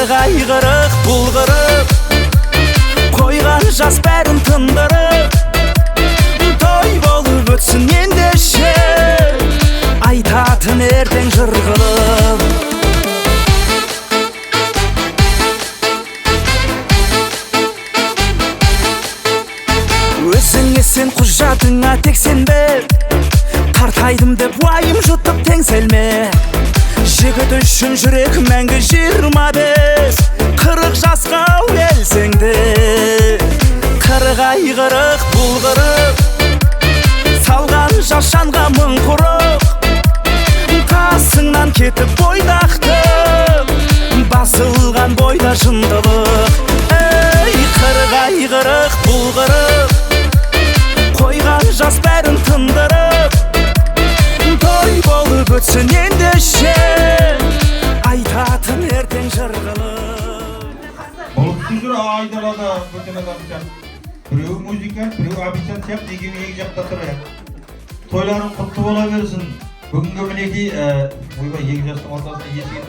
Қырғай-қырық бұлғырып, қойған жас бәрін тындырып, той болып өтсін ендеше, айтатын ертең жыр қылып. Өзіңе сен құжатыңа тек сенбе, қартайдым деп уайым жұтып теңселме. Жігіт үшін жүрек мәңгі 25, 40 жасқа өлсең де. Қырғай-қырық бұлғырып, салған жас жанға мың құрық, қасыңнан кетіп бойдақтым, басылған бойда жындылық. Ей, қырғай-қырық бұлғырып, қойған жас бәрін тындырып, той болып өтсін ендеше, айтатын ертең жыр қылып. Болыпты жүр айдалада бөтен адам сияқты. Біреу музыка, біреу официант сияқты, екеуі екі жақта тұрайық. Тойларың құтты бола берсін. Бүгінгі мінекей, ойбай, екі жастың ортасында есігін.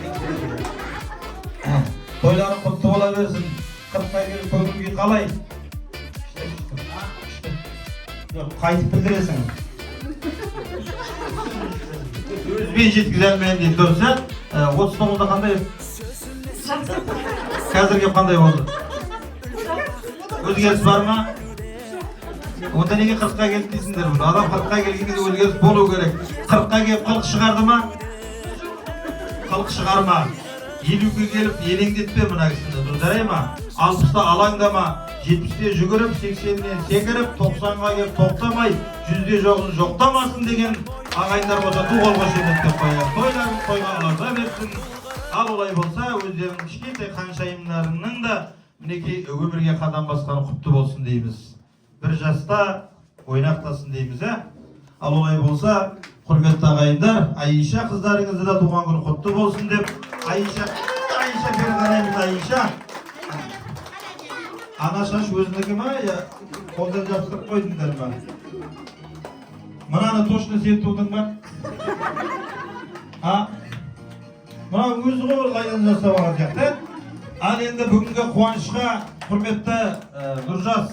Тойларың құтты бола берсін. 40-қа келіп көңіл қалай? Жоқ, қайтып білдіресің. Сөзбен жеткізе алмайын дейді дұрса. 39-да қандай? Қазірге қандай болды? Өзгеріс бар ма? Онда неге 40-қа келіп дейсіңдер? Адам 40-қа келгенде өзгеріс болу керек. 40-қа келіп 40 шығарды ма? 40 шығарма. 50-ге келіп елеңдетпе мына кісінде, дұрыс ма? 60-та алаңдама, 70-те жүгіріп, 80-ден секіріп, 90-ға келіп тоқтамай, 100-де жоғын жоқтамасын деген ағайындар болса туғал қошеметтеп қояйық. Тойларын тойға аларда берсін. Ал олай болса, өздерінің кішкентай қаншайымдарының да мінекей өмірге қадам басқаны құтты болсын дейміз. Бір жаста ойнақтасын дейміз, Ал олай болса, құрметті ағайындар, Айша қыздарыңызды да туған күні құтты болсын деп, Айша бері қараймыз, Айша. Ана шаш өзінікі ма, қолдан жапсырып қойдыңдар ма? Мынаны точно сен тудың ба? Мына өзі ғой қайдан жасап алған сияқты. Ал енді бүгінгі қуанышқа, құрметті Нұржас,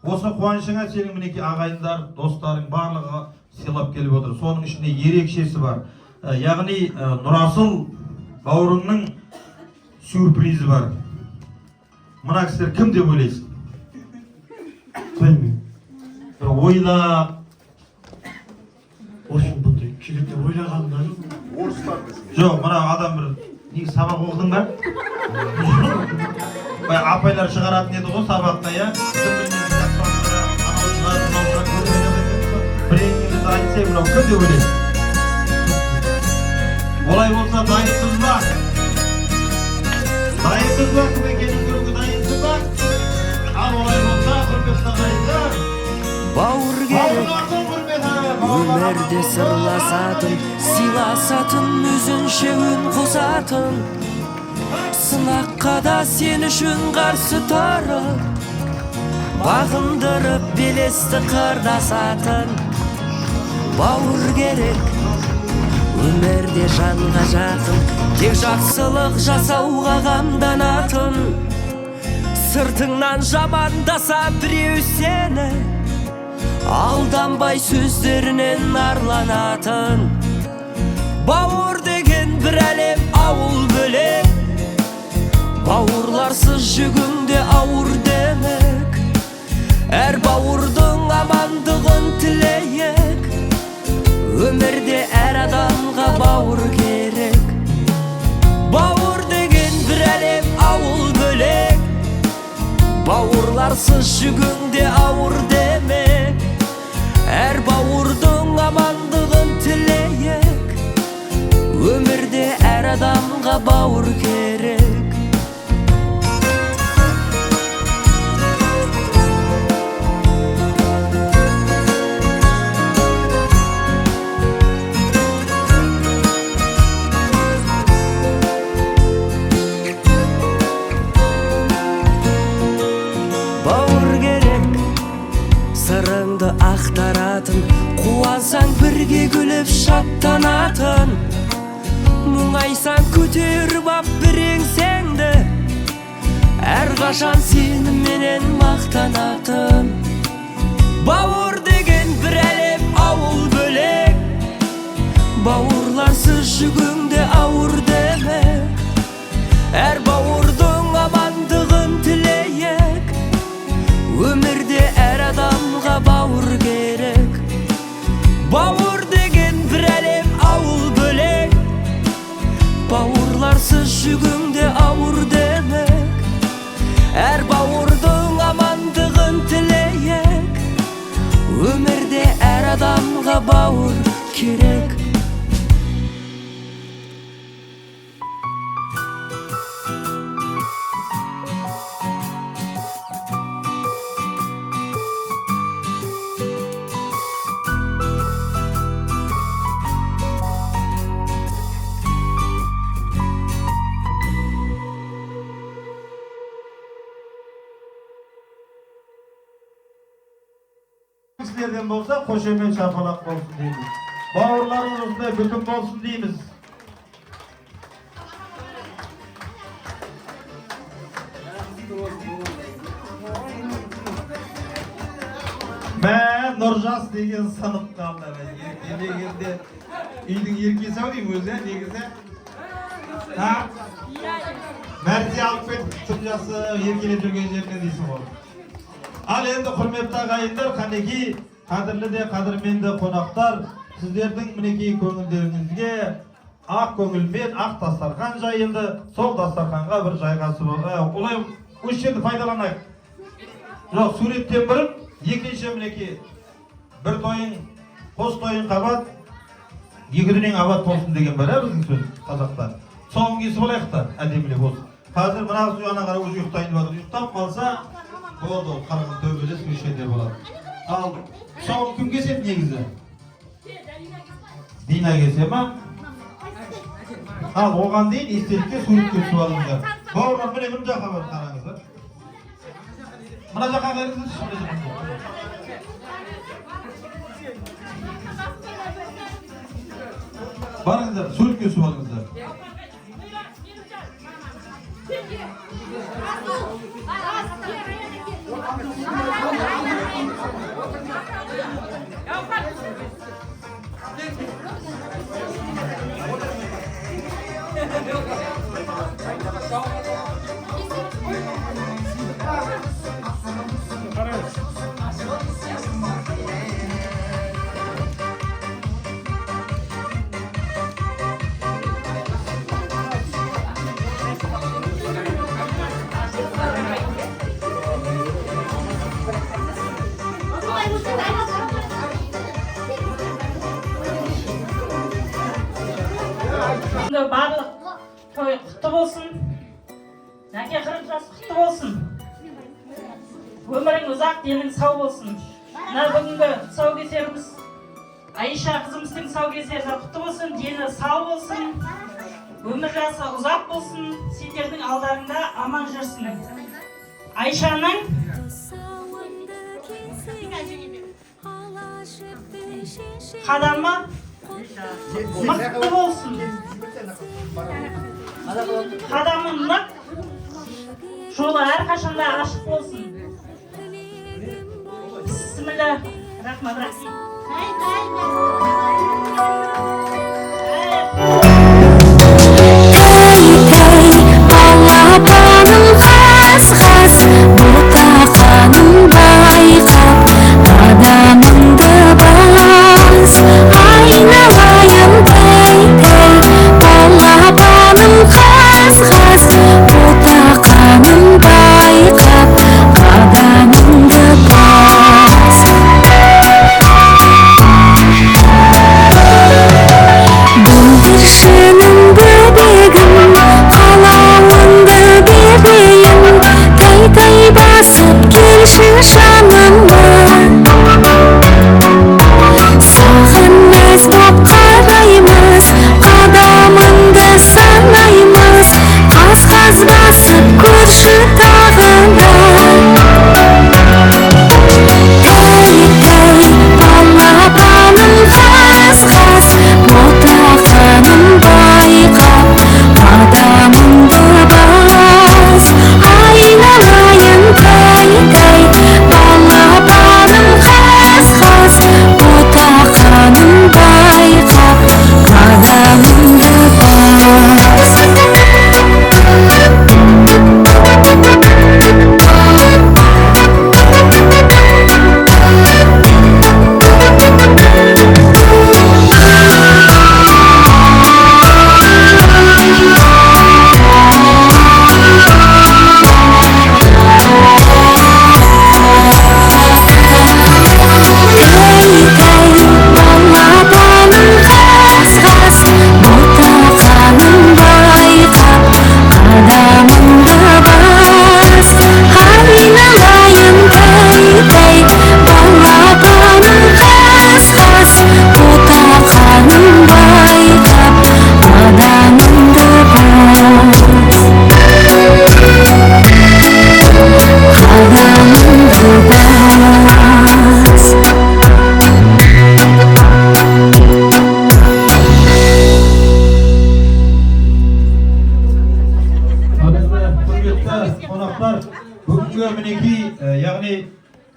осы қуанышыңа сенің мінекей ағайындар, достарың барлығы сыйлап келіп отыр. Соның ішінде ерекшесі бар. Яғни Нұрасыл бауырыңның сюрпризі бар. Мына кісілер кім деп ойлайсың? Білмеймін. Бір ойлап. Осың бұндай келіп ойлағандар. Жоқ, мына адам бір неге сабақ оқыдың ба? Апайлар шығаратын еді ғой сабаққа, айтсай, мынау кім деп ойлайсың? Олай болса дайынсыз ба? Дайынсыз ба? Кім екенін көруге дайынсыз ба? Ал олай болса, құрметті ағайындар, Бауыр керек, өмірде сырласатын, сыйласатын, өзінше үн қосатын, сынаққа да сен үшін қарсы тұрып, бағындырып белесті қырдасатын. Бауыр керек, өмірде жанға жақын, тек жақсылық жасауға қамданатын, сыртыңнан жамандаса біреу сені, алданбай сөздерінен арланатын. Бауыр деген бір әлем, ауыл бөлек, бауырларсыз жүгіңде ауыр демек. Әр бауырдың амандығын тілейік, өмірде әр адамға бауыр керек. Бауыр деген бір әлем, ауыл бөлек, бауырларсыз жүгіңде ауыр демек. Әр бауырдың амандығын тілейік, өмірде әр адамға бауыр керек. Сырыңды ақтаратын, қуансаң бірге күліп шаттанатын, мұңайсаң көтеріп ап бір еңсеңді, Әрқашан сені менен мақтанатын. Бауыр деген бір әлем, ауыл бөлек. Бауырларсыз жүгіңде ауыр демек. Әр бауырдың амандығын тілейік. Өмірде әр адамға бауыр керек. Бауыр деген бір әлем, ауыл бөлек. Бауырларсыз жүгіңде ауыр демек. Әр бауырдың амандығын тілейік. Өмірде әр адамға бауыр керек. Sizlerden bolsa koşemen şapalak bolsun deymiz. Bauırlarımız osunda bütün bolsun deymiz. Ben Nurjas degen sanıp kaldı. Negizde üydün erkesi o deyim özü negizde. Ha? Merti alıp ketip Turjası erkelep жүрген жеринен дейсің ол. Ал енді құрметті ағайындар, қанеки қадірлі де қадірменді қонақтар, сіздердің мінекей көңілдеріңізге ақ көңілмен ақ дастархан жайылды. Сол дастарханға бір жайғасып олай осы жерді пайдаланайық. Жоқ, суреттен бұрын екінші мінекей бір тойың, қос тойың қабат, екі дүниең абат болсын деген бар, біздің сөз қазақтар. Соңын кесіп алайық та, әдемілеп болсын. Қазір мына суяна қарап өзі ұйықтайын бар. Ұйықтап қалса болды, қарғын төбелес көшеде болады. Ал соңын кім кеседі негізі? Дина кесе ма? Ал оған дейін естелікке суретке түсіп алыңыздар. Бауырлар, міне мына жаққа бір қараңыздар. Мына жаққа қараңыздар. Барыңыздар, суретке түсіп алыңыздар. Барлық той құтты болсын. Жәке 40 жас құтты болсын. Өмірің ұзақ, денің сау болсын. Мына бүгінгі тұсаукесеріміз Айша қызымыздың тұсаукесері құтты болсын, дені сау болсын. Өмір жасы ұзақ болсын, сендердің алдарыңда аман жүрсін. Айшаның қадамы мықты болсын. Қадамы нық, жолы әрқашанда ашық болсын. Бісміллә, рахмат рахим.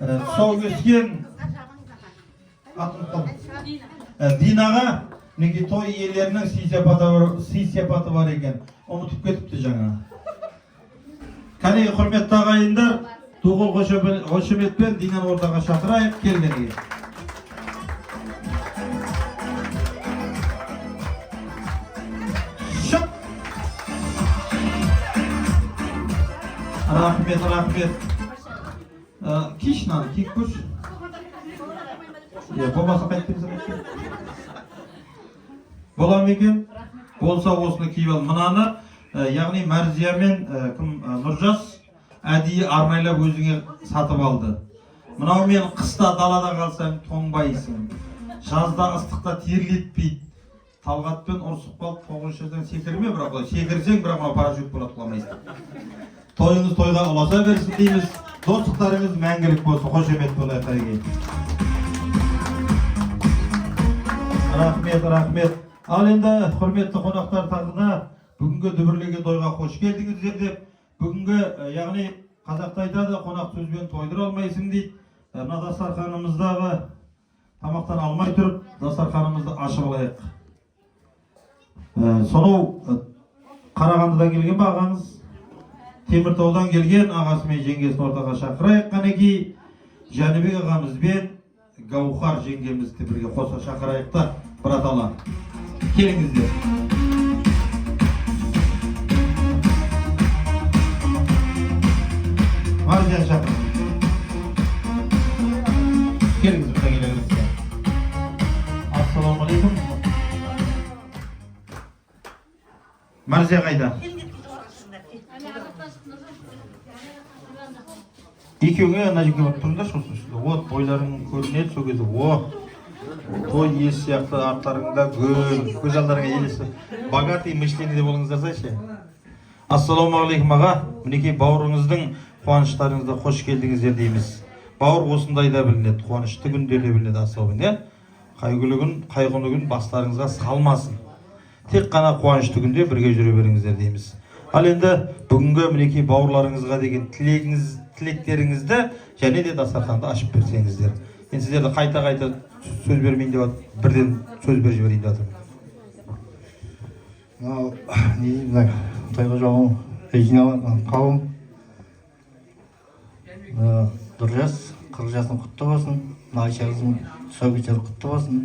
тұсау кескен Динаға мінекей той иелерінің сый-сияпаты бар екен. Ұмытып кетіпті жаңа. Кәне құрметті ағайындар, Туғыл қошеметпен Динаны ортаға шақырайық келгенге. Шық! Рахмет. Кишнаны, кик көш. Болмаса қайттыңыз қайтты. Бола ма екен? Болса осыны киіп ал. Мынаны, яғни Мәрзия мен Нұржас әдейі арнайлап өзіңе сатып алды. Мынау мен қыста далада қалсам тоңбайсың. Жазда ыстықта терлетпейді. Талғатпен ұрсып қалып тоғышырдан секірме, бірақ олай секірсең, бірақ ма парашют болады құламайсың. Тойыңыз тойға ұласа берсін дейміз. Достықтарыңыз мәңгілік болсын. Қошемет болайық әйге. Рахмет. Ал енді құрметті қонақтар тағы да бүгінгі дүбірлеген тойға қош келдіңіздер деп, бүгінгі, яғни қазақта айтады, қонақ сөзбен тойдыра алмайсың дейді. Мына дастарханымыздағы тамақтан алмай тұрып, дастарханымызды ашып алайық. Сонау Қарағандыдан келген бағаңыз, Теміртаудан келген ағасы мен жеңгесін ортаға шақырайық. Қанекей Жәнібек ағамыз бен Гаухар жеңгемізді бірге қоса шақырайық та, братала. Келіңіздер. Марзия шақыр. Келіңіз бұта келіңіз. Ассаламалейкум. Марзия қайда? Екеуіңе ана жерге барып тұрыңдар шосын. Вот, бойларың көрінеді, сол кезде. Той ес сияқты арттарыңда көз алдарыңа елесі. Богатый мышление болыңыздар сайшы. Ассаламалейкум аға. Мінекей бауырыңыздың қуаныштарыңызда қош келдіңіздер дейміз. Бауыр осындайда білінеді, қуанышты күндерде білінеді особенно. Қайғылы күн бастарыңызға салмасын. Тек қана қуанышты күнде бірге жүре беріңіздер дейміз. Ал енді бүгінгі мінекей бауырларыңызға деген тілектеріңізді және де дастарханды ашып берсеңіздер. Мен сіздерді қайта сөз бермейін деп бірден сөз беріп жіберейін деп жатырмын. Тойға жоғын жиналған қауым Нұржас 40 жасың құтты болсын. Айша қызым тұсаукесері құтты болсын.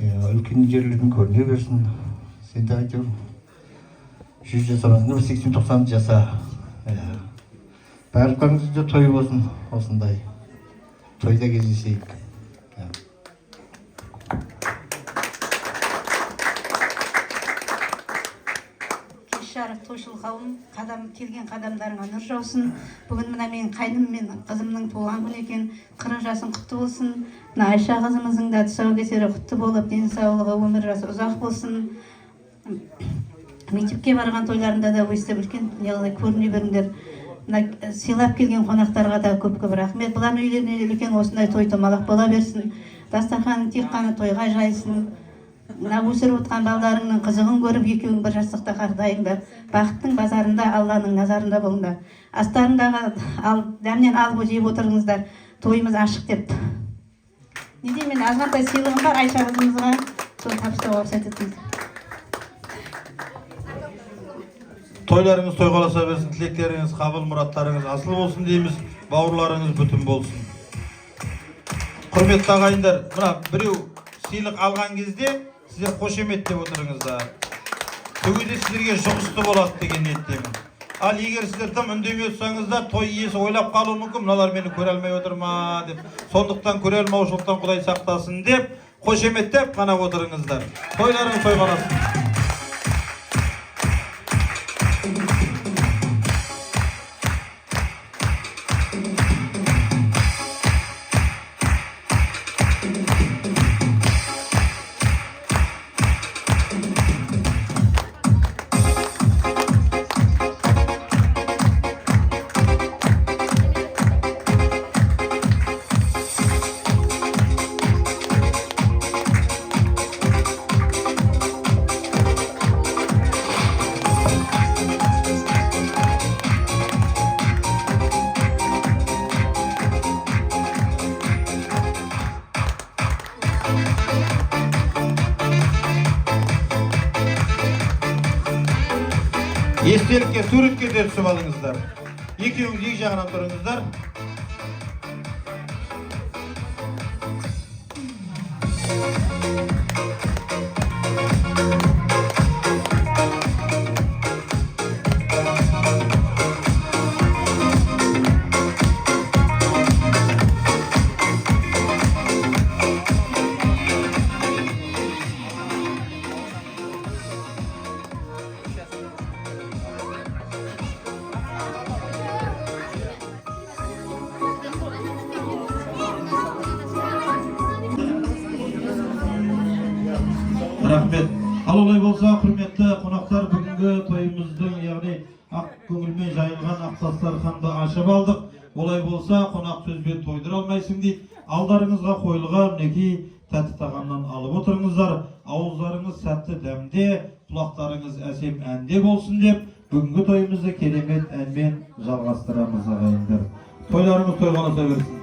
Үлкен жерлердің көріне берсін. Сен де айтып 100 жасамасың, 80-90 жаса. Барлықтарыңызда той болсын, осындай. Тойда кездесейік. Жарық тойшыл қауым, келген қадамдарыңа нұр жаусын. Бүгін мына мен қайным мен қызымның туған күні екен, 40 жасың құтты болсын. Мына Айша қызымыздың да тұсаукесері құтты болып, денсаулығы, өмір жасы ұзақ болсын. Мектепке барған тойларында да өстіп үлкен көріне беріңдер. Сыйлап келген қонақтарға да көп-көп рахмет. Бұлар үйлеріне үлкен осындай той томалақ бола берсін. Дастарханың тек қана тойға жайсын. Мына өсіріп отқан балдарыңның қызығын көріп, екеуің бір жастықта қартайыңдар. Бақыттың базарында, Алланың назарында болыңдар. Астарындағы дәмнен алып жеп отырыңыздар. Тойымыз ашық деп. Не деймін, азғантай сыйлығым бар Айша қызымызға. Соны табыстауға рұқсат етіңіз. Тойларыңыз тойғаласа берсін, тілектеріңіз, қабыл мұраттарыңыз асыл болсын дейміз, бауырларыңыз бүтін болсын. Құрметті ағайындар, мына біреу сыйлық алған кезде сіздер қошемет деп отырыңыздар. Төгеде сіздерге жұғысты болады деген ниеттемін. Ал егер сіздер тым үндемей отырсаңыздар, той иесі ойлап қалуы мүмкін, мыналар мені көре алмай отыр ма деп. Сондықтан көре алмаушылықтан Құдай сақтасын деп, қошеметтеп қана отырыңыздар. Тойларыңыз тойғаласын. Естелікке суретке де түсіп алыңыздар. Екеуіңіз екі жағынан тұрыңыздар. Рахмет. Ал олай болса, құрметті қонақтар, бүгінгі тойымыздың, яғни ақ көңілмен жайылған ақ дастарханды ашып алдық. Олай болса, қонақ сөзбен тойдыра алмайсың дейді. Алдарыңызға қойылған мінекей тәтті тағамнан алып отырыңыздар. Ауыздарыңыз сәтті дәмде, құлақтарыңыз әсем әнде болсын деп, бүгінгі тойымызды керемет әнмен жалғастырамыз ағайындар. Тойларыңыз тойғаласа берсін.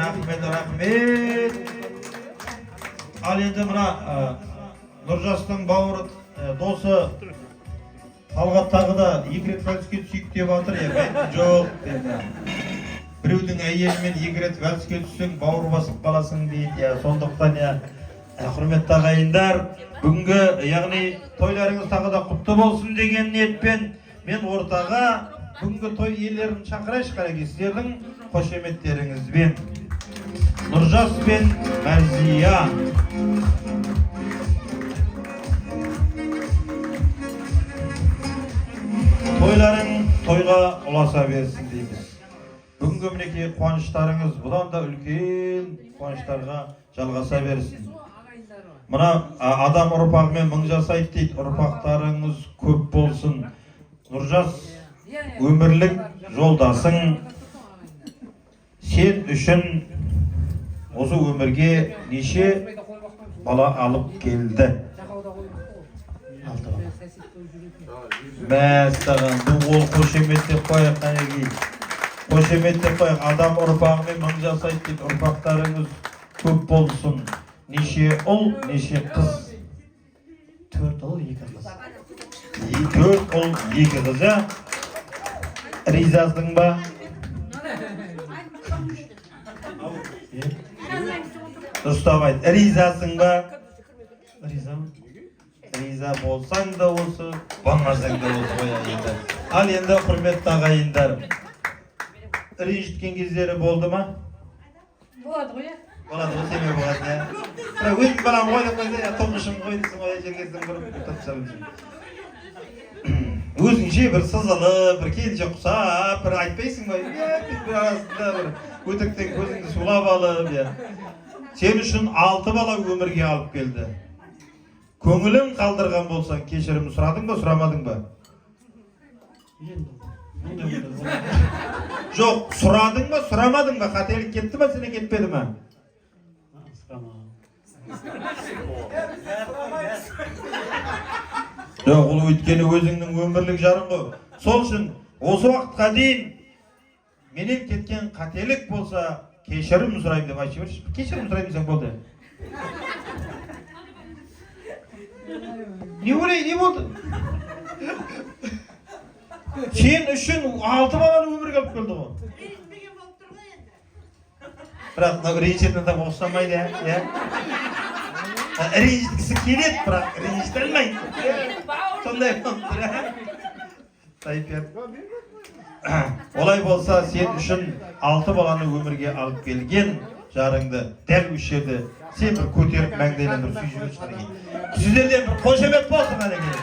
рахмет. Ал енді мына Нұржастың бауыры досы Талғаттағы да 2 рет вальске түсейік деп жатыр. Мен жоқ деді. Біреудің әйелімен 2 рет вальске түссең бауыр басып қаласың дейді. Сондықтан құрметті ағайындар, бүгінгі яғни тойларыңыз тағы да құтты болсын деген ниетпен мен ортаға бүгінгі той иелерін шақырайыншы, қараке, сіздердің қошеметтеріңізбен. Нұржас пен Мәрзия. Тойларың тойға ұласа берсін дейміз. Бүгінгі мінекей қуаныштарыңыз бұдан да үлкен қуаныштарға жалғаса берсін. Мына адам ұрпағымен мың жасайды дейді, ұрпақтарыңыз көп болсын. Нұржас, өмірлік жолдасың, сен үшін осы өмірге неше бала алып келді? Мәстаған, бұл ол қошеметтеп қойық, қанеги. Қошеметтеп қойық, адам ұрпағымен мың жасайды дейді, ұрпақтарыңыз көп болсын. Неше ұл, неше қыз? 4 ұл, 2 қыз. 4 ұл, 2 қыз, ә? Ризасың ба? Дұрыстап айт, ризасың ба? Ризамын. Риза болсаң да осы, болмасаң да осы қояйындар. Ал енді құрметті ағайындар, ренжіткен кездері болды ма? Болады ғой, Болады ғой, семей болады, иә. Бірақ өзің балам ғой деп қойса, тұңғышым ғой дейсің ғой, жергесін көріп тұрып. Өзіңше бір сызылып, бір келінше құсап, бір айтпайсың ба? Bir арасында бір өтіктен көзіңді сулап алып, сен үшін 6 бала өмірге алып келді. Көңілің қалдырған болсаң, кешірім сұрадың ба, сұрамадың ба? Жоқ, сұрадың ба, сұрамадың ба? Қателік кетті ма, сене кетпеді ма? Жоқ, ол өйткені өзіңнің өмірлік жарың ғой. Сол үшін осы уақытқа дейін менен кеткен қателік болса, кешірім сұрайым деп айтшы берші. Кешірім сұрайым десең болды. Не ойлай, не болды? Сен үшін 6 баланы өмірге алып келді ғой. Бірақ ренжітетін адам ұқсамайды, иә? Ренжіткісі келеді, бірақ ренжіте алмайды. Сондай олай болса, сен үшін 6 баланы өмірге алып келген жарыңды дәл осы жерде сен бір көтеріп мәңгіден бір сүй жүріп шығар екен. Сіздерден бір қошемет болсын әлі келеді.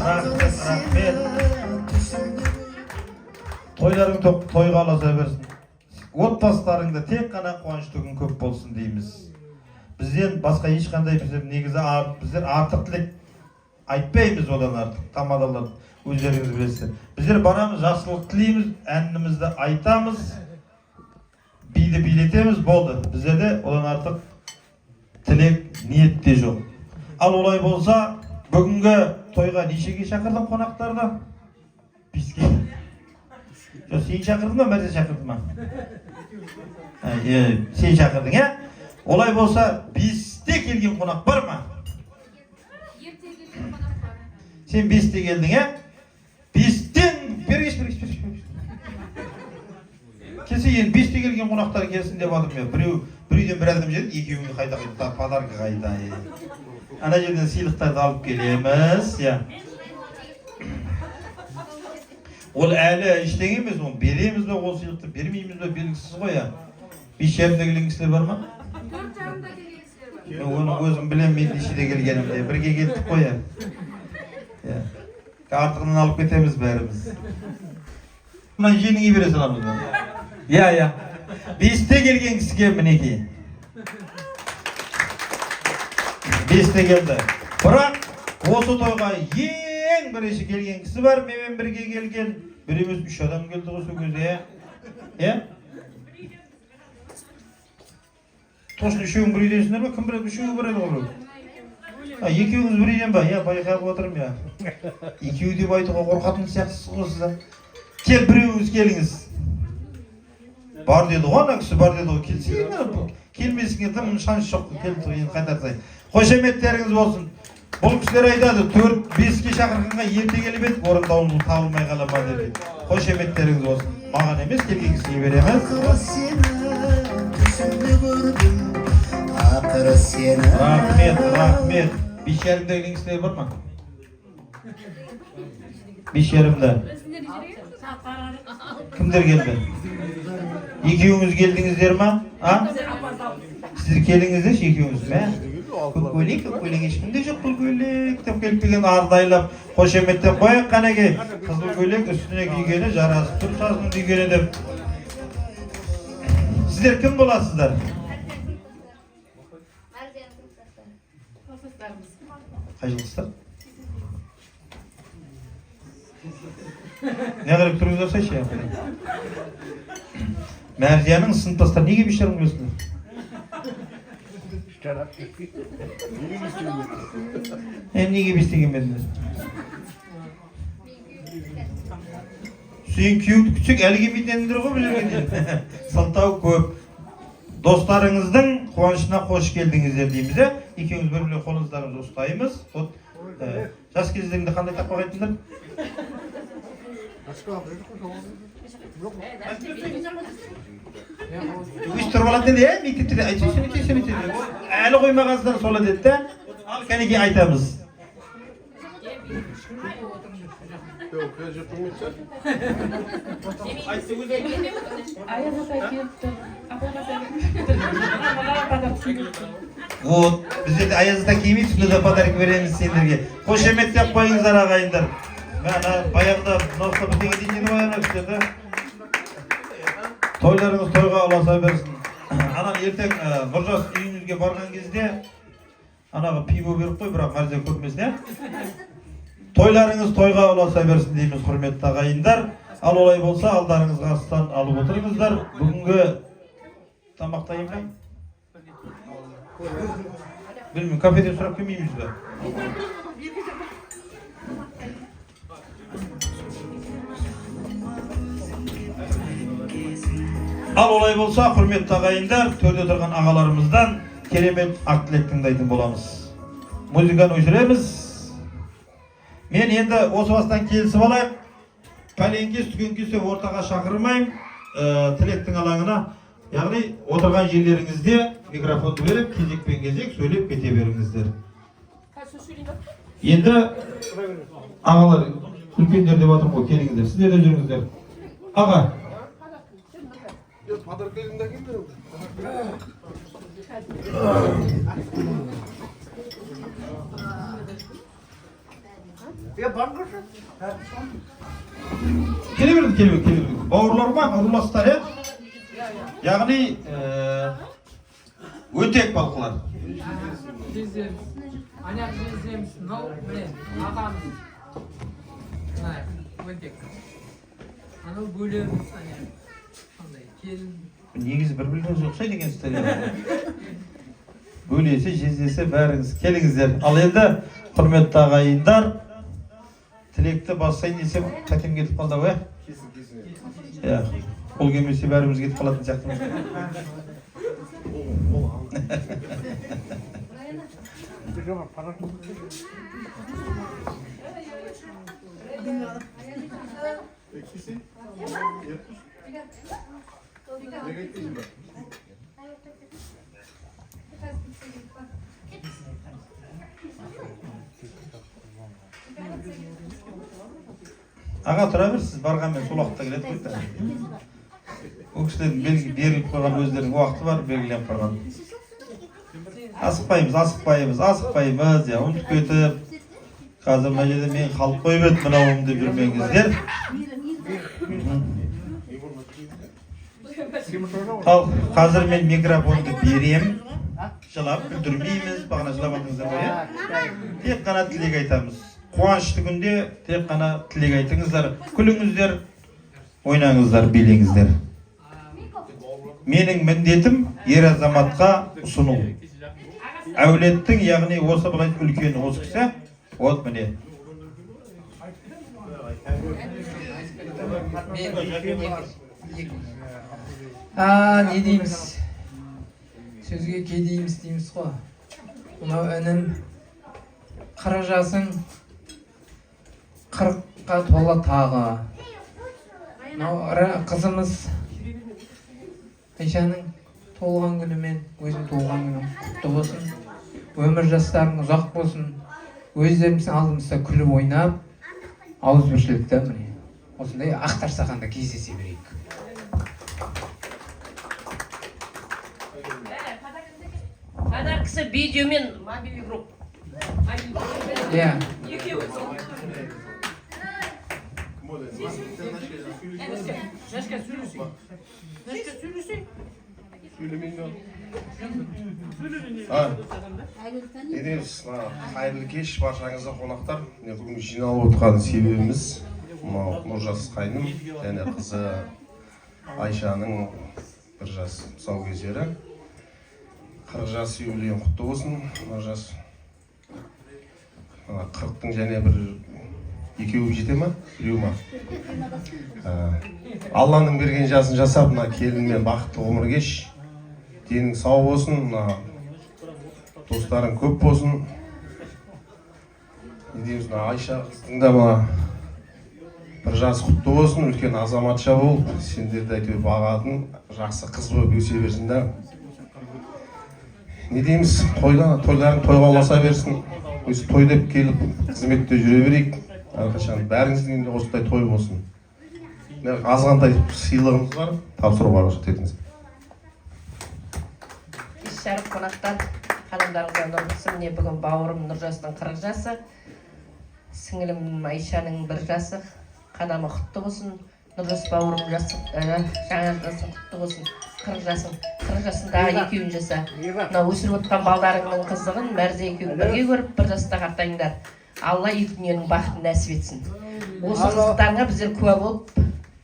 Рахмет. Тойларың тойға аласа берсін. Отбасыларыңда тек қана қуанышты күн көп болсын дейміз. Бізден басқа ешқандай негізі біздер артық тілек айтпаймыз, одан артық тамадалар өздеріңіз білесіздер. Біздер барамыз, жақсылық тілейміз, әнімізді айтамыз, биді билетеміз, болды. Біздерде одан артық тілек, ниет те жоқ. Ал олай болса, бүгінгі тойға нешеге шақырдың қонақтарды? 5-ке. Жоқ, сен шақырдың ба, Мәрзе шақырдың ба? Сен шақырдың, ә? Олай болса, 5-те келген қонақ бар ма? Сен 5-те келдің, ә? 5-тен бергеш. Келсе, енді 5-те келген қонақтар келсін деп адым. Біреуден бір адам жерді, екеуіңді қайта подарғы қайта. Ана жерден сыйлықтарды алып келеміз. Ол әлі ештеңе емес, оны береміз бе, ол сыйлықты бермейміз бе, белгісіз ғой. 5-жарымда келген кісілер бар ма? 4-жарымда келген кісілер бар. Оны өзім білем, мен нешеде келгенімде. Бірге кеттік қой. Артығынан алып кетеміз бәріміз. Мұнан женіңе бере саламыз ба? 5-те келген кісіге мінеке. 5-те келді. Бірақ осы тойға ең бірінші келген кісі бар, менімен бірге келген. Біреміз 3 адам келді осы көзде. Точно үшеуің бір үйдесіңдер ме? Кім біледі, үшеуі бір еді ғой. Екеуіңіз бір үйден ба? Я байқап отырмын я. Екеуі деп айтуға қорқатын сияқтысыз ғой сіз. Тек біреуіңіз келіңіз. Бар деді ғой, ана кісі бар деді ғой. Келсеңіз, келмесіңе тым шанс жоқ. Келді ғой, енді қайтарсай. Қошеметтеріңіз болсын. Бұл кісілер айтады, 4-5-ке шақырғанға ерте келіп едік, орындауымыз табылмай қала ма деп. Қошеметтеріңіз болсын. Маған емес, келген кісіге береміз. Рахмет. Бешерімде келген кісілер бар ма? Бешерімде. Кімдер келді? Екеуіңіз келдіңіздер ма? Сіздер келіңіздерші екеуіңіз ме? Көкөлек ешкімде жоқ көкөлек деп келіп келген ардайлап қошеметтен қояқ қанеке. Қызыл көйлек үстіне кигені жарасып тұр сазының кигені деп. Сіздер кім боласыздар? Қай жылғыстар? Не қарап тұрыңыздар сайшы? Мәрзияның сыныптастары неге бешерім көресіңдер? Неге бестеген бедіңіз? Сүйін күйеуді күтсек әлі келмейтіндер ғой білергендер. Сылтау көп. Достарыңыздың қуанышына қош келдіңіздер дейміз. Екеуіңіз бір-біріне қолыңыздарыңызды ұстаймыз. Жас кездеріңде қандай тақпақ айттыңдар? Үш тұрып алады деді, мектепте айтшы. Әлі қоймағансыздар сола деді де, ал кәнеке айтамыз. Вот, біздерде аязда киемейді, сонда да подарок береміз сендерге. Қошеметтеп қойыңыздар ағайындар. Баяғыда мынауса бірдеңе дейтін ғой кісілерді. Тойларыңыз тойға ұласа берсін. Анан ертең Нұржас үйіңізге барған кезде анаға пиво беріп қой, бірақ мәрзе көрмесін, Тойларыңыз тойға ұласа берсін дейміз, құрметті ағайындар. Ал олай болса, алдарыңызға астан алып отырыңыздар. Бүгінгі тамақтайын ба? Білмеймін, кафеден сұрап келмейміз бе? Ал олай болса, құрметті ағайындар, төрде тұрған ағаларымыздан керемет ақ тілек тыңдайтын боламыз. Музыканы өшіреміз. Мен енді осы бастан келісіп алайық. Пәленкес, түгенкесе ортаға шақырмайым, тілектің алаңына. Яғни, отырған жерлеріңізде микрофонды беріп, кезекпен кезек сөйлеп кете беріңіздер. Енді ағалар, үлкендер деп отырмын ғой, келіңіздер. Сіздер де жүріңіздер. Аға. Келе берді. Бауырлар ма, ұрластар, Яғни, өтек балқылар. Аяқ жездеміз, мынау мен, ағамыз. Өтек. Анау бөлеміз, қандай, келін. Негізі бір-біріне жоқшайды екенсіздер. Бөлесі, жездесі бәріңіз келіңіздер. Ал енді, құрметті ағайындар, тілекті бассайын десем, қайтем кетіп қалды, Ол келмесе бәріміз кетіп қалатын сияқтымыз. Аға тұра берсіз, барғанмен сол уақытта келеді қойды. Ол кісілердің беріліп қойған өздерінің уақыты бар, белгіленіп қойған. Асықпаймыз, ұмытып кетіп. Қазір мына жерде мен қалып қойып еді мынауым деп жүрмеңіздер. Ал қазір мен микрофонды берем. Жылап күлдірмейміз, бағана жылап алдыңыздар ғой. Тек қана тілек айтамыз. Қуанышты күнде тек қана тілек айтыңыздар, күліңіздер, ойнаңыздар, билеңіздер. Менің міндетім ер азаматқа ұсыну. әулеттің, яғни осы былай үлкен осы кісі, вот міне. Не дейміз? Сөзге ке дейміз қой. Мынау інім 40 жасың 40-қа тола тағы. Мынау қызымыз Айшаның толған күнімен өзім толған күнім құтты болсын. Өмір жастарың ұзақ болсын. Өздеріміздің алдымызда күліп ойнап, ауызбіршілікті міне осындай ақтар сақанда кездесе берейік. Подаркасы видеомен мобильный групп. Иә. Не дейміз, қайырлы кеш баршаңызға қонақтар. Бүгін жиналып отырған себебіміз Нұржас қайным және қызы Айшаның бір жас тұсаукесері. 40 жас юбилейің құтты болсын. Нұржас 40-тың және бір екеуі жете ма? Біреу ма? Алланың берген жасын жасап, келінмен бақытты ғұмыр кеш. Денің сау болсын, достарың көп болсын. Не дейміз, Айша қыздың да бір жас құтты болсын, үлкен азаматша болып, сендерді әйтеуір бағатын жақсы қыз болып өсе берсін да. Не дейміз, тойларың тойға ұласа берсін. Өз той деп келіп, қызметте жүре берейік. Әрқашан бәріңіздің осындай той болсын. Азғантай сыйлығымыз бар, тапсыруға рұқсат етіңіз. Шәріп қонақтар, қадамдарыңызға нұр болсын. Міне бүгін бауырым Нұржастың 40 жасы, сіңілім Айшаның 1 жасы, қадамы құтты болсын. Нұржас бауырым жаңа жасың құтты болсын. 40 жасындағы екеуін жаса. Өсіріп отқан балдарыңның қызығын мәрзе екеуін бірге көріп, 1 жаста қартайыңдар. Алла екі дүниенің бақытын нәсіп етсін. Осы қызықтарыңа біздер куә болып,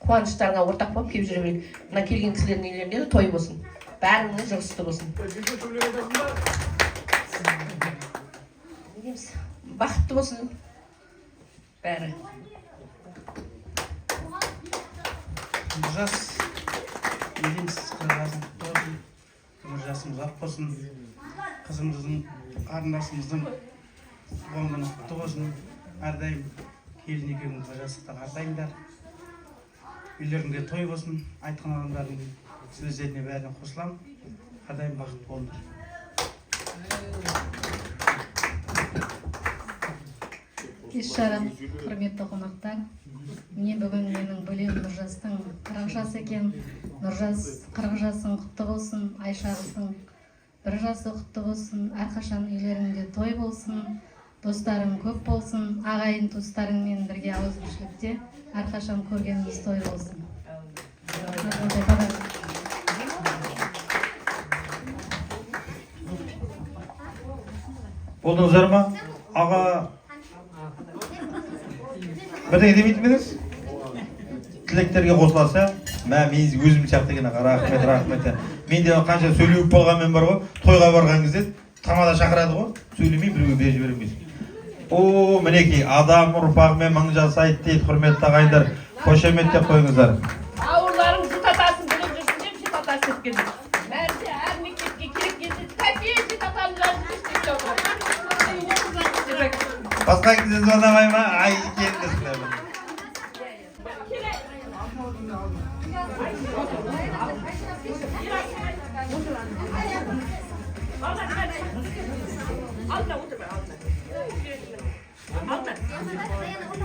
қуаныштарыңа ортақ болып келіп жүре берейік. Мына келген кісілердің үйлерінде де той болсын. Бәріңіз жұғысты болсын. Бақытты болсын бәрі. Нұржас, еліміз 40 жасың құтты болсын. Өмір жасымыз ұзақ болсын. Қызымыздың, қарындасымыздың туған күні құтты болсын. Әрдайым келін екеуіңіз жасықта қартайыңдар. Үйлеріңде той болсын. Айтқан адамдардың сөздеріне бәріне қосыламын. Әрдайым бақытты болыңдар. Кеш жарым, құрметті қонақтар. Міне бүгін менің бөлем Нұржастың 40 жас екен. Нұржас 40 жасың құтты болсын. Айша қыздың 1 жасы құтты болсын. Әрқашан үйлеріңде той болсын. Достарың көп болсын. Ағайын туыстарыңмен бірге ауызбіршілікте әрқашан көргеніміз той болсын. Болдыңыздар ма? Аға бірдеңе демейтін бе едіңіз? Тілектерге қосыласа, мен өзім сияқты екен аға, рахмет. Мен де қанша сөйлеуіп болғанмен бар ғой, тойға барған кезде тамада шақырады ғой, сөйлемей біреуге беріп жібермейміз. О, мінекей, адам ұрпағымен мың жасайды дейді, құрметті ағайындар, қошеметтеп қойыңыздар. Ауырларың жұтатасын біліп жүрсін деп жұтатасы еткенді. Мәрсе әр мектепке керек кезде тәпе жұтатаны жазып Басқа кезде звондамай ма? Ай, келдісіздер.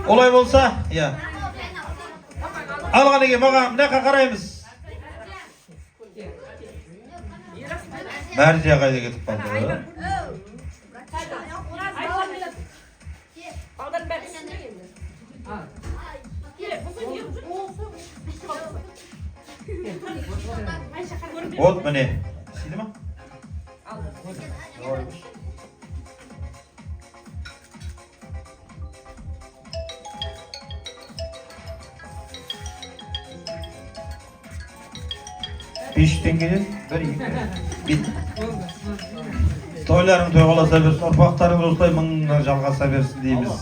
Олай болса, иә. Алған екен, маған мына қараймыз. Мәрзия қайда кетіп қалды? Вот міне. Сиді ма? $5 теңгеден 1-2 бет. Toylarың тойғаласа берсін, ұрпақтарың осылай мыңнан жалғаса берсін дейміз.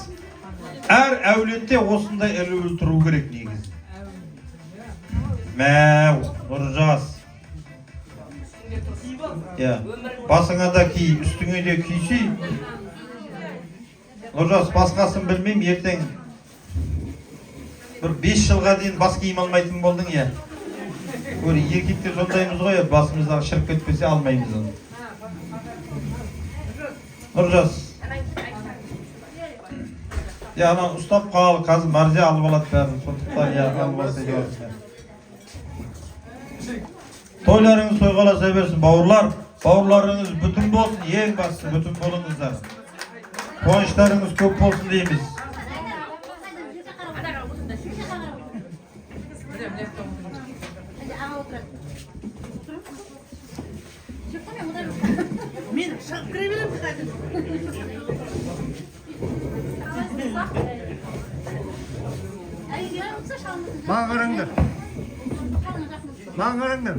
Әр әулетте осындай ілі тұру керек негізі. Мәу, Нұржас. Басыңа да ки, үстіңе де күйсей. Нұржас, басқасын білмеймін, ертең бір 5 жылға дейін бас киім алмайтын болдың, я. Еркекте сондаймыз ғой, басымыздағы шырып кетпесе алмаймыз оны. Нұржас. Анан ұстап қал, қазір Маржия алып алады бәрін, сондықтан алып алса деймін. Тойларыңыз тойғаласа берсін, бауырлар. Бауырларыңыз бүтін болсын, ең бастысы бүтін болыңыздар. Қуаныштарыңыз көп болсын дейміз. Мен шығып кіре беремін қазір. Маған қараңдар. Маған қараңдар.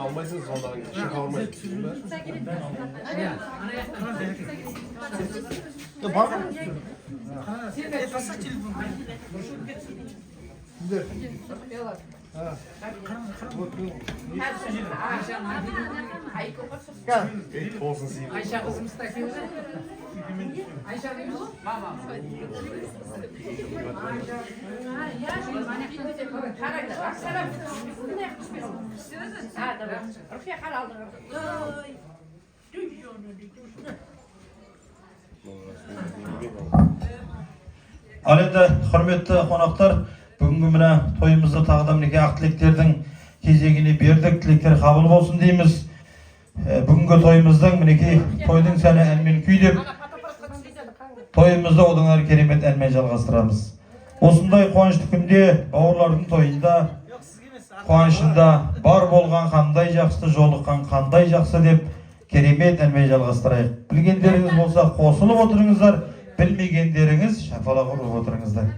Алмайсınız ondan şaka olmayın. Ayşe kızımız da kim? Ayşe kızımız? Mama. Ал енді құрметті қонақтар, бүгінгі мына тойымызды тағы да мінекей ақ тілектердің кезегіне бердік, тілектер қабыл болсын дейміз. Бүгінгі тойымыздың мінекей тойдың сәні әнмен күй деп, тойымызды одан әрі керемет әнмен жалғастырамыз. Осындай қуанышты күнде бауырлардың тойында, қуанышында бар болған қандай жақсы, жолыққан қандай жақсы деп керемет әнмен жалғастырайық. Білгендеріңіз болса қосылып отырыңыздар, білмегендеріңіз шапалақ ұрып отырыңыздар.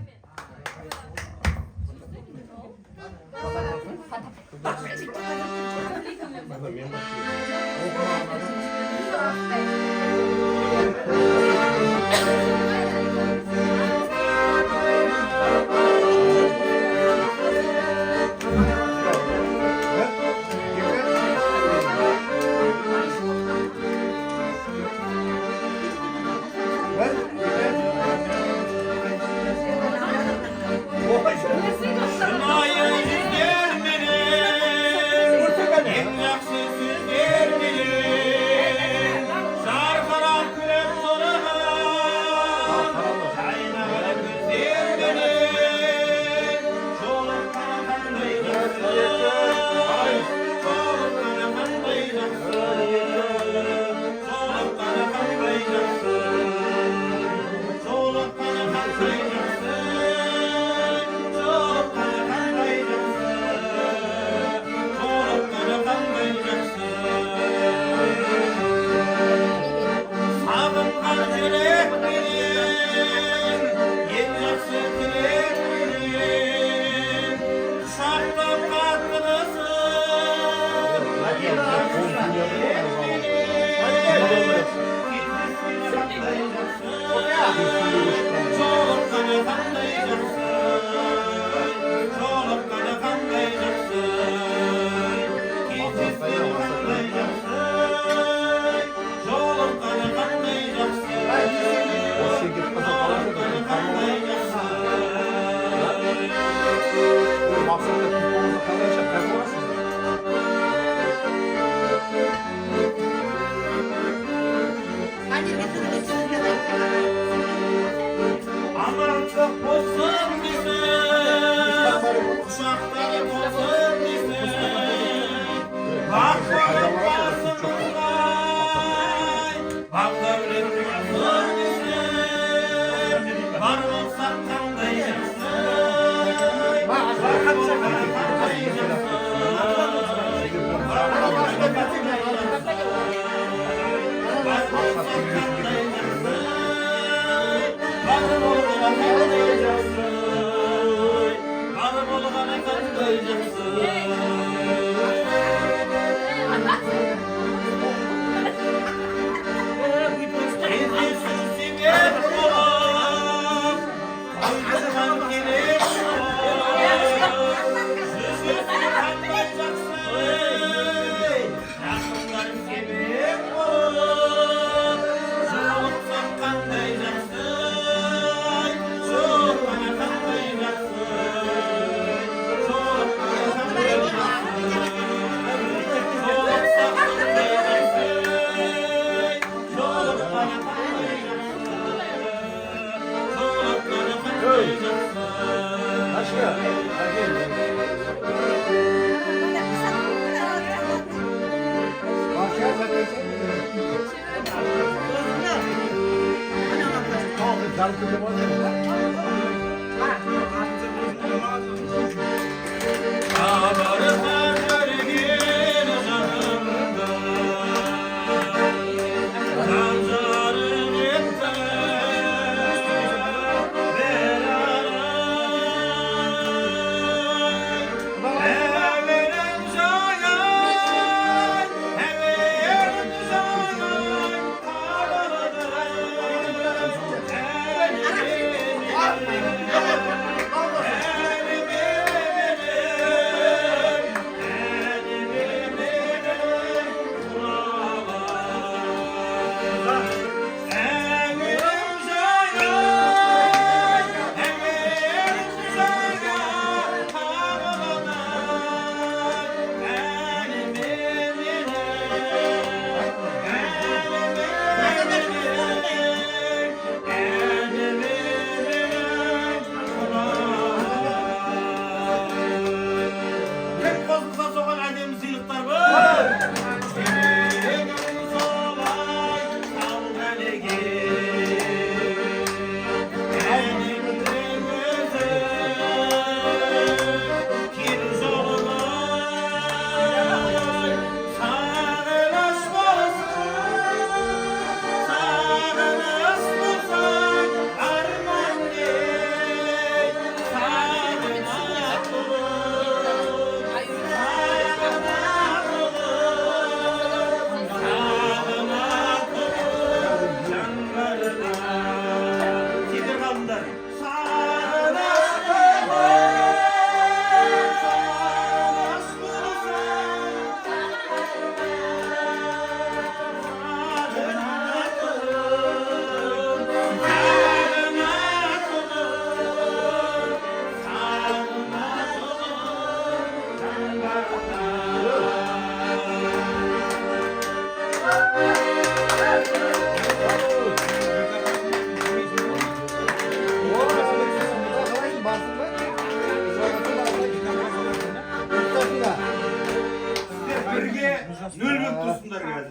Nölbük dursunlar geldi.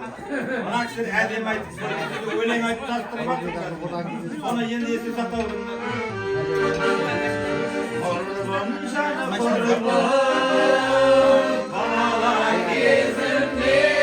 Ona kişiler edem aytıp, ölen aytıp taktırmak. Ona yeni yetim satavurun. Orman canı orman, babalar gezimde.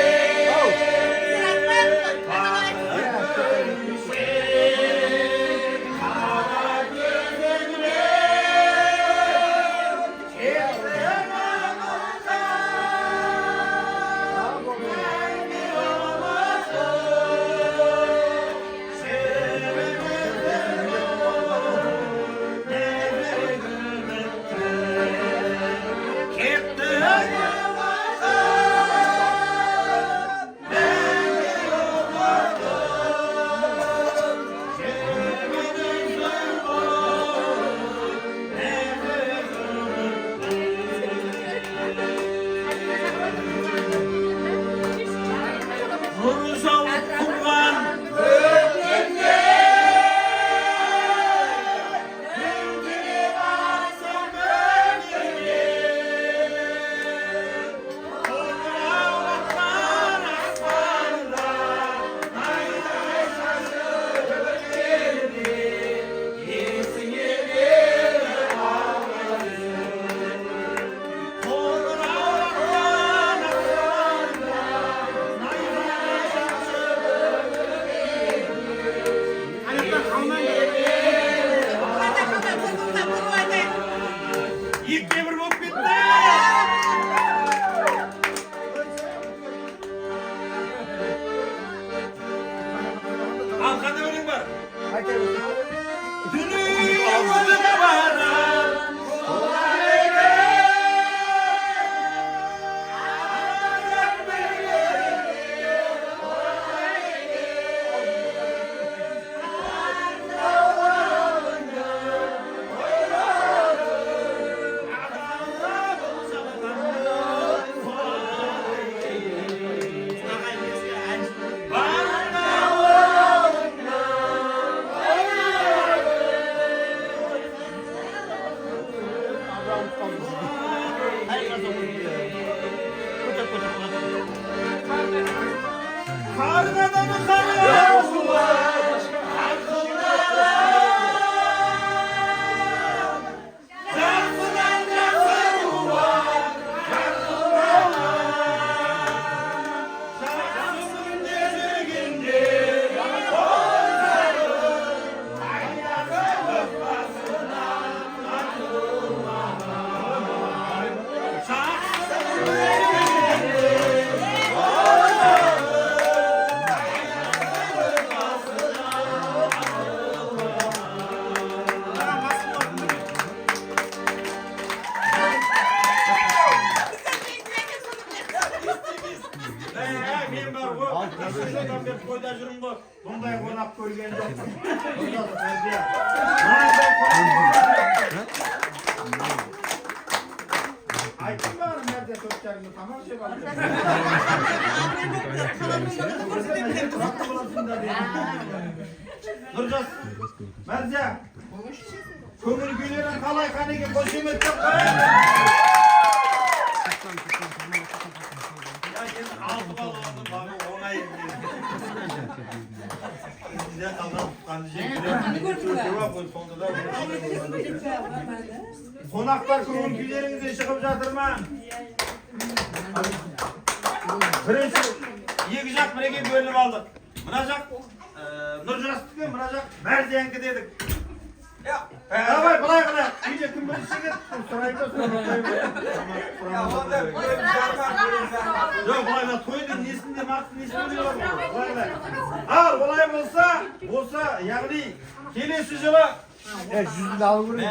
Nurjaz, Mәрзия, көңіл күйлерін қалай қанеге қошемет деп қойын. Ya şimdi altı bal oldu, bana ona yedi. Size kaldan tutkandı Konaklar көңіл күйлеріңізде шығып жатыр ма? Бірінші, екі жақ бірге бөлініп алдық. Мына жақ Нұржастікі, мына жақ Мәрзиянікі дедік. Давай, былай қылайық. Үйде кім бірінші кет? Сұрайды, жоқ, былай тойдың несінде, мақтың несінде бар. Ал, былай болса, яғни келесі жылы жүзді алу керек.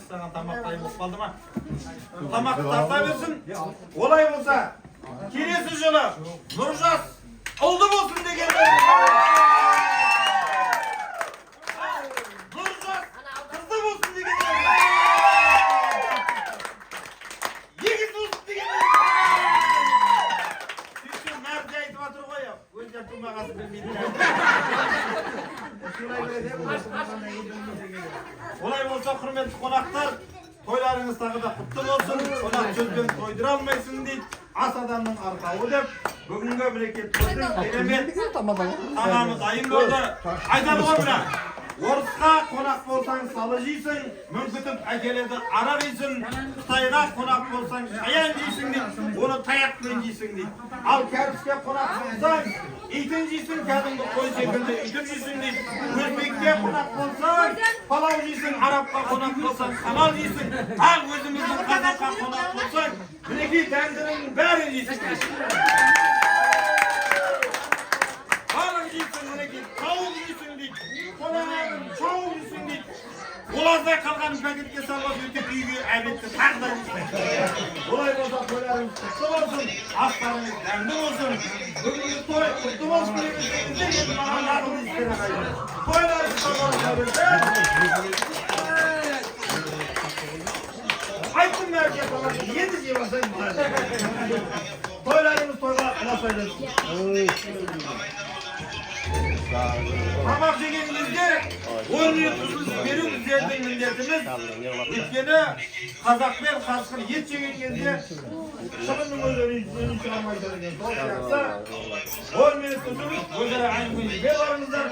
Саған тамақ дайын болып қалды ма? Тамақты тарта берсін. Олай болса, келесі жылы Нұржас ұлды болсын деген. Нұржас қызды болсын деген. Егіз болсын деген. Сөйтсе Мәрзия айтып жатыр ғой, өздері тумағасын білмейді. Олай болса, құрметті қонақтар, тойларыңыз тағы да құтты болсын. Қонақ сөзбен тойдыра алмайсың дейді. Ас адамның арқауы деп, бүгінгі мемлекетіміздің керемет тамамы дайын болды. Айтады ғой мына, орысқа қонақ болсаң салы жейсің, мүңкітіп әкеледі арақ жейсің, Қытайға қонақ болсаң шаян жейсің дейді, оны таяқпен жейсің дейді. Ал кәріске қонақ болсаң, итін жейсің, кәдімгі қой секілді үйтіп жейсің дейді. Өзбекке қонақ болсаң, палау жейсің, арабқа қонақ болсаң, қамал жейсің. Ал өзіміздің қазаққа қонақ болсаң, мінекей дәмдінің бәрін жейсің дейді. Барын жейсің, мінекей тауық жейсің дейді. Қонағын шауық жейсің дейді. Олардай қалған пәкетке салып өтеп үйге әлбетте тағдар жейсің. Олай болса тойларыңыз құтты болсын, астарыңыз дәмді болсын. Бүгінгі той құтты болсын дегенде енді маған ақыл естен ағайын. Тойларыңыз тағылыса берсін. Айттым Мәрзия баласы, енді жеп алсайын. Тойларыңыз тойға ұласай берсін. Тамақ жегенімізде ойын тұзын беру біздердің міндетіміз. Өйткені қазақ пен қасқыр ет жеген кезде шығынның өзін шығармайды деген. Сол сияқты ойын мен тұзымыз өзара әңгімеге барыңыздар.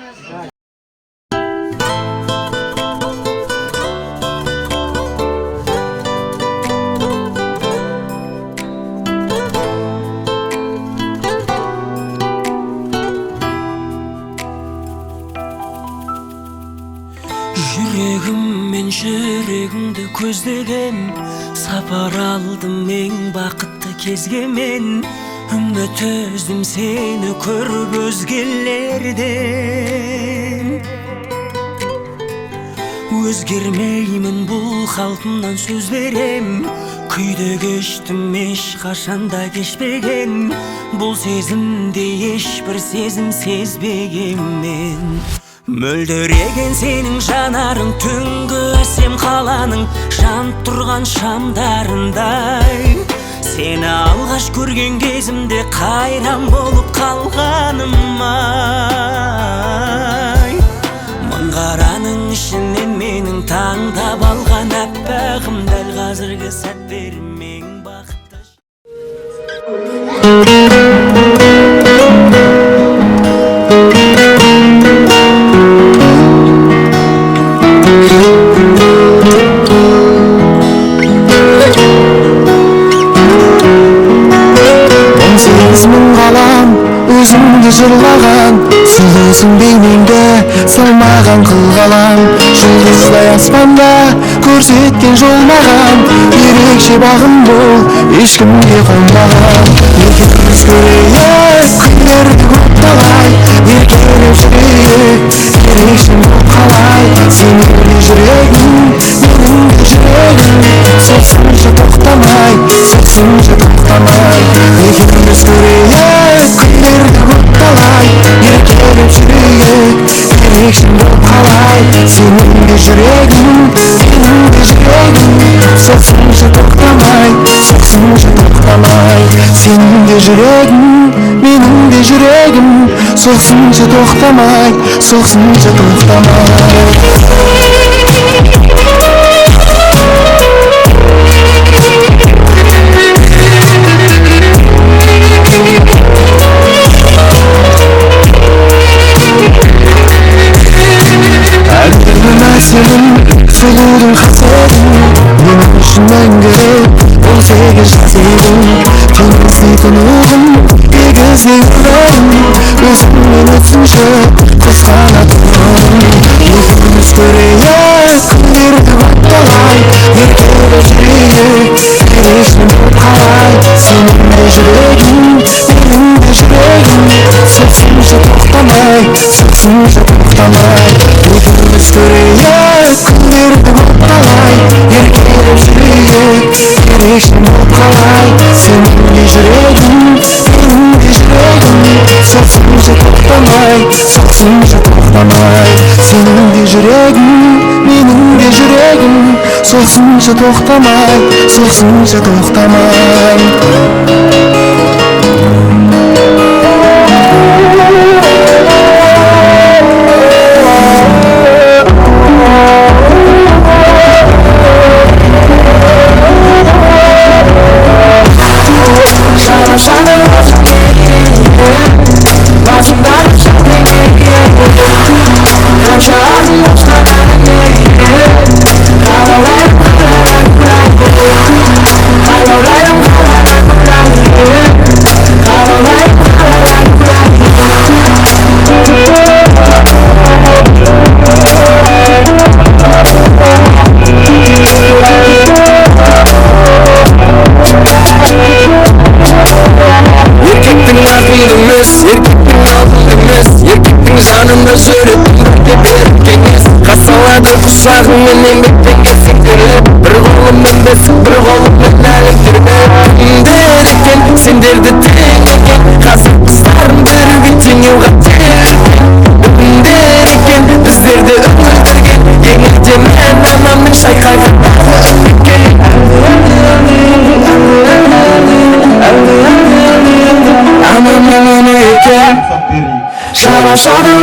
Жүрегімді көздеген сапар алдым ең бақытты кезге мен. Үміт үздім сені көріп өзгелерден. Өзгермеймін бұл қалпымнан сөз берем, күйде кештім ешқашанда кешпеген, бұл сезімде ешбір сезім сезбегем мен. Мөлдіреген сенің жанарың түнгі әсем қаланың жанып тұрған шамдарындай. Сені алғаш көрген кезімде қайран болып қалғаным ай. Мың қараның ішінен менің таңдап алған әппағым дәл қазіргі сәттерім ең бақытты. Өзіңді жырлаған сүйесің бейнеңді салмаған қылғалам, жұлдыздай аспанда көрсеткен жол маған, ерекше бағым бол ешкімге қонбаған. Екеуміз көрейік күндерді көп талай, еркелеп жүрейік ерекше болып қалай. Сенің де жүрегің менің де жүрегім, соқсыншы тоқтамай, соқсыншы тоқтамай. Екеуміз көрейік күндерді көп талай, еркелеп жүрейік ерекше болып қалай. Сенің де жүрегің менің де жүрегім, соқсыншы тоқтамай, соқсыншы тоқтамай. Сенің де жүрегің менің де жүрегім, соқсыншы тоқтамай, соқсыншы тоқтамай. Сенің сұлудың қасиетін мен үшін мәңгілік ол сегіз жас едім. Теңіздей тұнығым егіздей өмірім, өзіңмен өтсінші құс қанатым. Екеуміз көрейік күндерді көп талай, еркелеп жүрейік ерекше болып қалай. Сенің де жүрегің менің де жүрегім, соқсыншы тоқтамай, соқсыншы тоқтамай. Екеуміз көрейік күндерді көп талай, еркелеп жүрейік ерекше болып қалай. Сенің де жүрегің менің де жүрегім, соқсыншы тоқтамай, соқсыншы тоқтамай. Сенің де жүрегің менің де жүрегім, соқсыншы тоқтамай, соқсыншы тоқтамай. Жанымда жүріп өмірге беріп кеңес, қасалады құшағыңмен еңбектен сектіріп, бір қолыммен бесік бір қолыммен әлек тербеп. Кімдер екен сендерді тең екен, қазір қыздарым біруге теңеуға тербеп. Кімдер екен біздерді өмірдірген, еңілде мен анамның шайқаған анамның үні екен. Шарашадың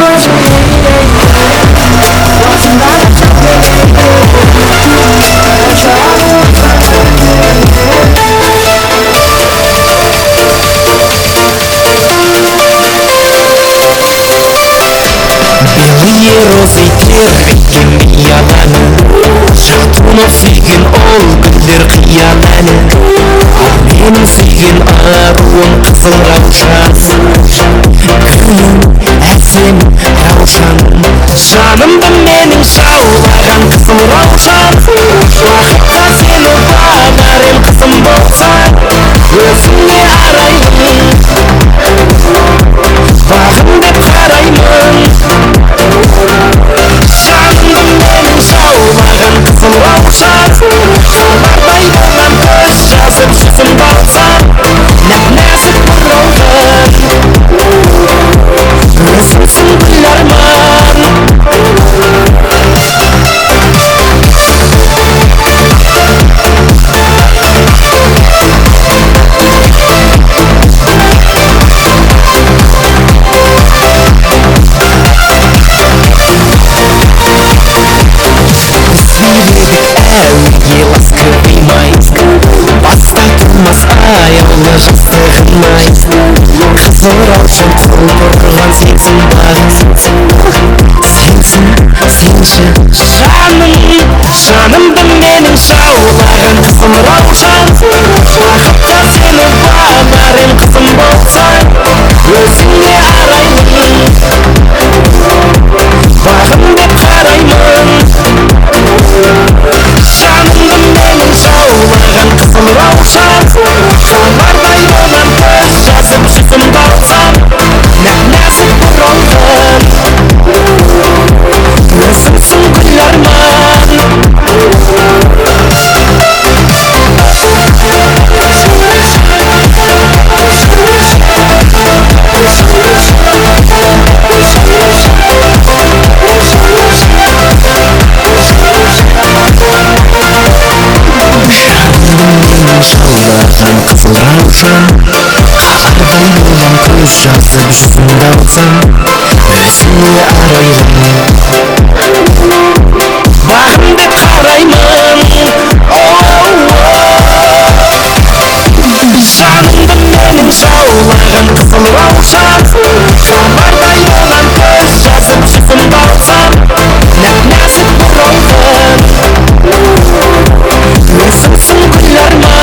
белые розы тербеткен қияланы, жатынып сүйген ол гүлдер қияланы. Менің сүйген аруым қызыл раушан, күнім әсем раушан, жанымды менің жаулаған қызыл раушан. Уақытта сені бағарым қызым болсаң, өзіңе араймын, бағым деп қараймын. Жанымды менің жаулаған әуеге ласковый майска бастатылмас аяулы жастығын айска қызғыраушан құлпырған сенсің бағым сенші жанымды менің жаулаған қызым раушан уақытта сені бағарым қызым болсаң өзіңе араймын бағым деп қараймын жанымды менің жаулаған қызым раушан жанардай болған көз жазып жүзім болсам нәп-нәзік бұралған өзіңсің гүл арман жаулаған қызыл раушан хабардай болған көз жазып жүзімді алсам өзіңе арайлым бағым деп қараймын жанымды менің жаулаған қызыл раушан хабардай болған көз жазып жүзімді алсам нәп-нәзік бұралған өзіңсің гүл арман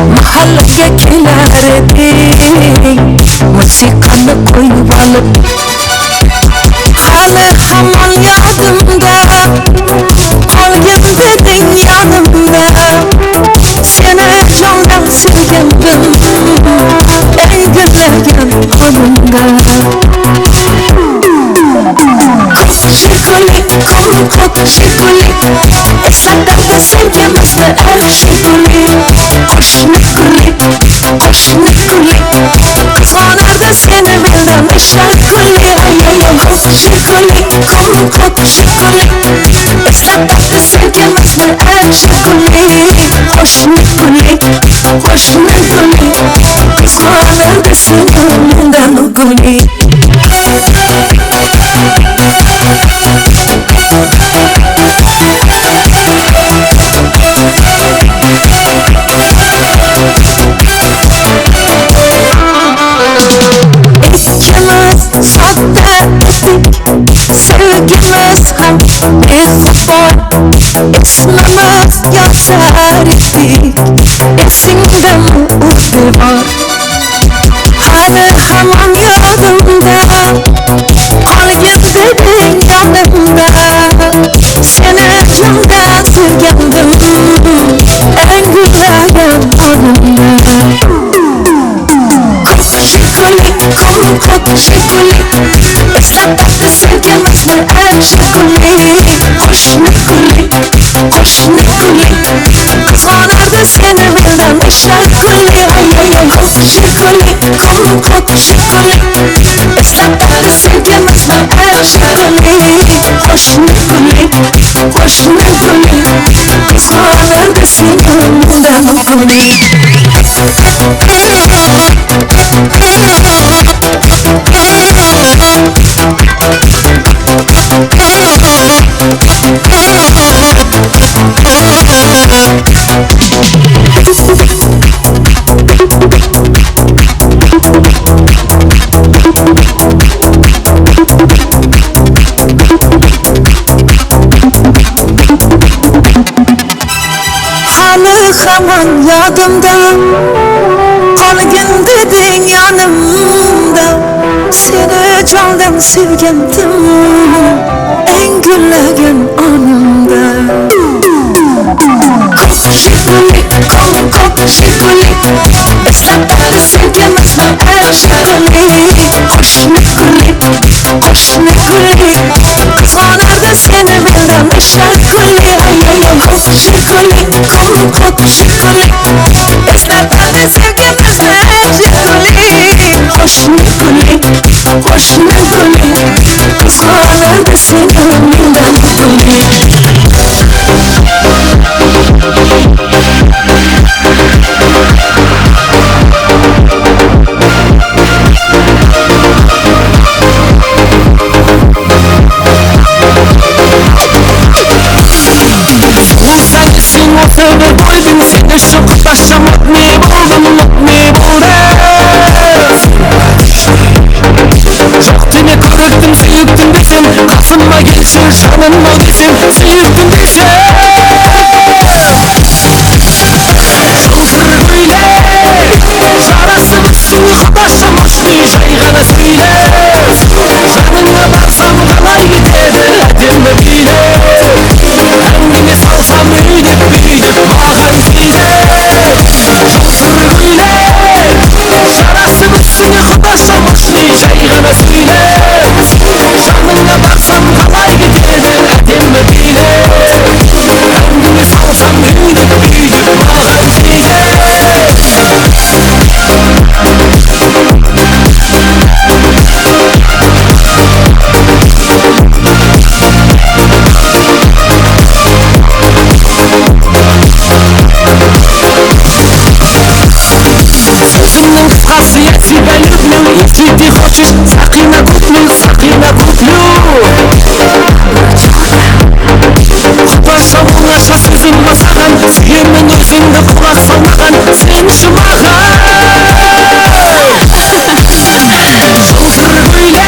mahallaga kelar eding musiqani qo'yib olib hali hamon yodimda qolgin deding yonimda seni jondan sevgandim engillagan qonimda shekilli ko'k shekilli eslatadi senga misli shekilli qo'shni kulli qizg'onardi seni mendan shekilli shekilli ko'k shekilli eslatadi senga misli shekilli qo'shni kulli qizg'onardi seni mendan kulli sevgimiz ham beg'ubor ismimiz yozar edik esingdami u devor hali hamon yodimda qolgin deding yonimda seni jondan sevgandim engillagan onimda ko'k shekilli eslatadi senga misli shekilli qo'shni kulli qizg'onardi seni mendan shekilli ko'k shekilli eslatadi senga misli shekilli qo'shni kulli qizg'onardi seni mendan kulli hamon yodimda qolgin deding жолдан сүйгендім эңгілеген анымды Коп жигули Эсләп сүйгенбіз мы әр жигули Кош мигули Қызғанарды сені менен шагули Коп жигули Эсләп сүйгенбіз мы әр жигули Кош мигули Қызғанарды сені менен Sevip koydum seni şu kutaşa mutlu buldum Çok dini kırıktım sıyıktım desem Kasımma gelsin şanınma desem Sıyıktım desem Şılkır güyle Жарасы бітсін кutaşa mutlu Жайғана сөйле Жаныңа барсам қалай кетеді әдемі биле Әңгіме салсам үйдеп маған тиді Жылтыр күйле Жарасы бітсін кutaşa mutlu Жайғана сөйле Жаныңа барсам қалай кетеді әдемі биле Әңгіме салсам үйдеп маған тиді Скажи, я тебя люблю, если ты хочешь, Сакина куплю Кutaşa оңаша сөзім масаған Сүйемін өзіңді құлақ салмаған Сен үшін маған Жылтыр күйле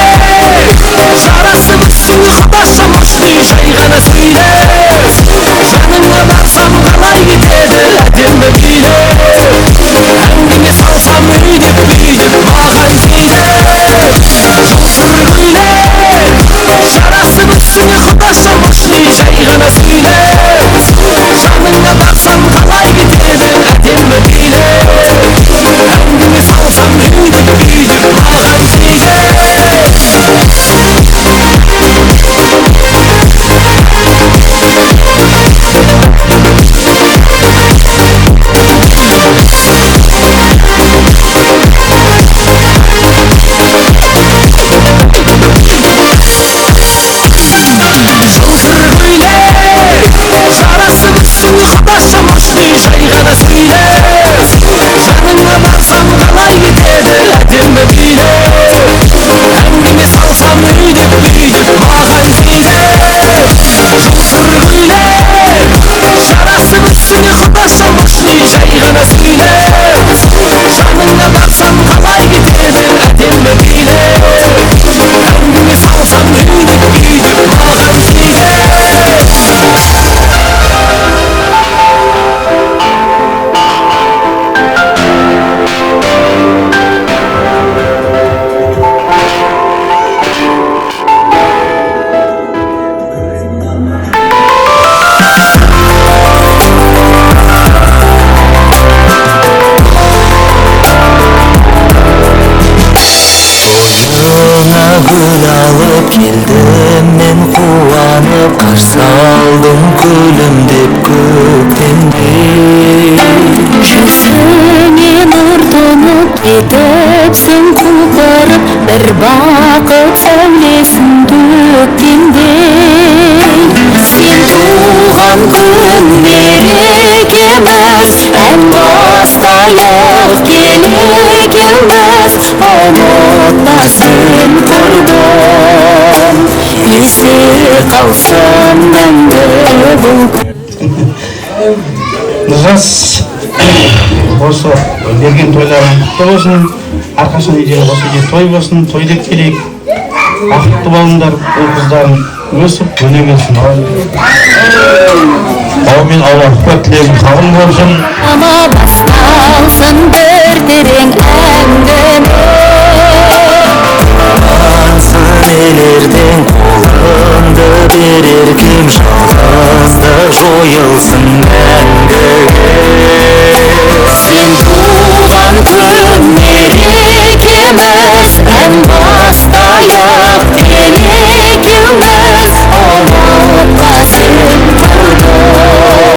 Жарасы бітсін кutaşa mutlu Жайғана сөйле Жаныңа барсам қалай кетеді әдемі биле Әңгіме салсам үйдеп маған тиді Жылтыр күйле Жарасы бітсін кutaşa mutlu Жайғана сөйле Жаныңа барсам қалай кетеді әдемі биле Әңгіме салсам үйдеп маған тиді Жарасы бітсін кutaşa mutlu Жайғана сөйле Жаныңа барсам қалай кетеді әдемі биле Әңгіме салсам үйдеп маған тиді Жылтыр күйле Жарасы бітсін кutaşa mutlu Жайғана сөйле Жаныңа барсам қалай кетеді әдемі биле Әңгіме салсам үйдеп маған тиді Гүл алып келдім мен қуанып қарсы алдым күлімдеп көктемде жүзіңе нұр тұнып кетіпсің құлпырып бір бақыт сәулесін төккенде сен туған күн мерекеміз ән бастайық келекеміз ұмытпасын құрбым есте қалсын мәңгі бұл жас осы берген тойларың құтты болсын әрқашан үйде осы үйде той болсын той деп келейік бақытты болыңдар ұл қыздарың өсіп өне келсін аумин алла тілегім қабыл болсын басталсын